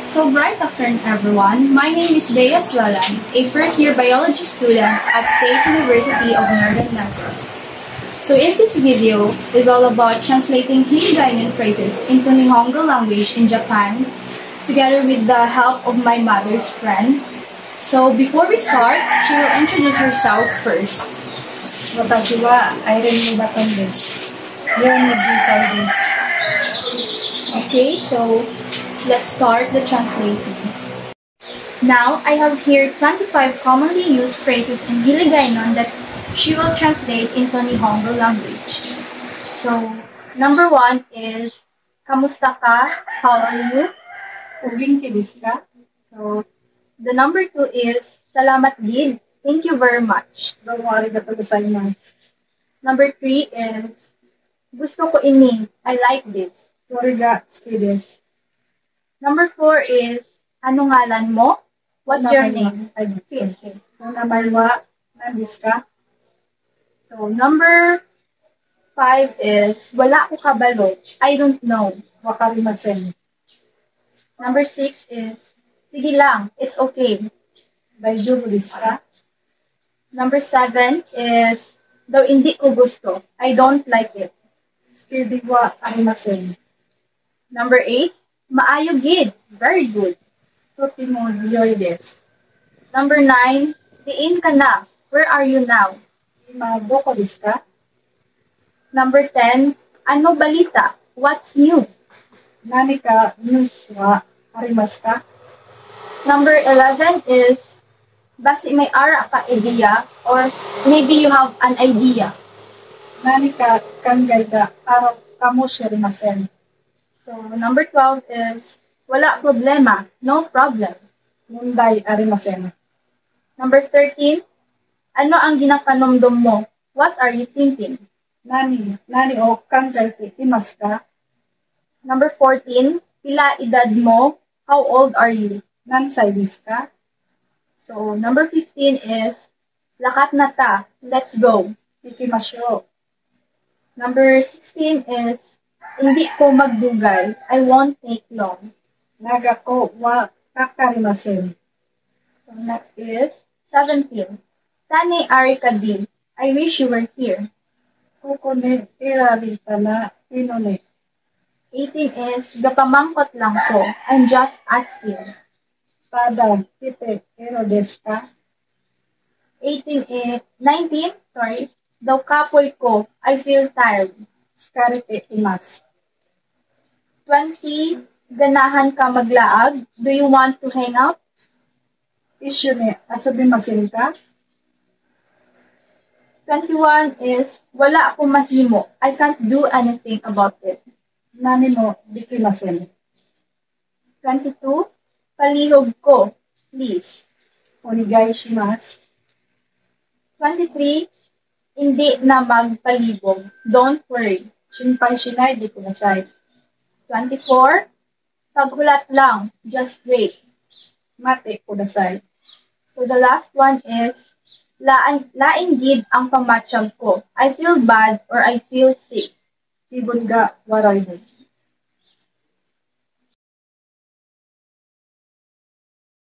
So bright afternoon everyone, my name is Bea Sualan, a first-year biology student at State University of Northern Negros. So in this video is all about translating Hiligaynon phrases into Nihongo language in Japan, together with the help of my mother's friend. So before we start, she will introduce herself first. Watashi wa Irene Baton desu. Leonid Giselle desu. Okay, so let's start the translating. Now, I have here 25 commonly used phrases in Hiligaynon that she will translate into Nihongo language. So, number 1 is, Kamusta ka? How are you? Uginki desu ka? So, the number 2 is, Salamat gid. Thank you very much. Domo arigatou gozaimasu. Number 3 is, Gusto ko ini. I like this. Kore ga tsuki desu. Number 4 is, Ano ngalan mo? What's your name? Sige, sige. Namai wa nan desu ka? So, number 5 is, Wala ko kabalo. I don't know. Wakarimasen. Number 6 is, Sige lang. It's okay. Daijoubu desu ka? Number 7 is, Daw hindi ko gusto. I don't like it. Tsukidi wa arimasen. Number 8, Maayo gid. Very good. Totemo yoi desu. Number 9, Diin ka na. Where are you now? Ima doko desu ka? Number 10, Ano balita? What's new? Nani ka news wa arimasu ka? Number 11 is, Basi may ara ka idea or maybe you have an idea. Nani ka kangai ga aro kamoshimasen. So, number 12 is, Wala problema. No problem. Mundai arimasen. Number 13, Ano ang ginapanomdom mo? What are you thinking? Nani o kangai te imasu ka? Number 14, Pila edad mo? How old are you? Nansai desu ka? So, number 15 is, Lakat na ta. Let's go. Ikimashou. Number 16 is, Hindi ko magdugay. I won't take long. Naga ko wa kakarimasen. So, next is 17. Tane ari ka din. I wish you were here. Koko ne irarita na inone. 18 is, Gapamangkot lang ko. I'm just asking. Tada kite ero desu ka? 19, Daw kapoy ko. I feel tired. Tsukarete imasu. 20, Ganahan ka maglaag. Do you want to hang out? Isyu ne asobimasen ka? 21 is, Wala akong mahimo. I can't do anything about it. Nani mo dikimasen. 22, Palihog ko. Please. Onigai shimasu. 23, Hindi na magpalibog. Don't worry. Shinpai shinai de kudasai. 24, Paghulat lang. Just wait. Mate kudasai. So the last one is, Laing gid ang pamatsyag ko. I feel bad or I feel sick. Tibon ga waray desu.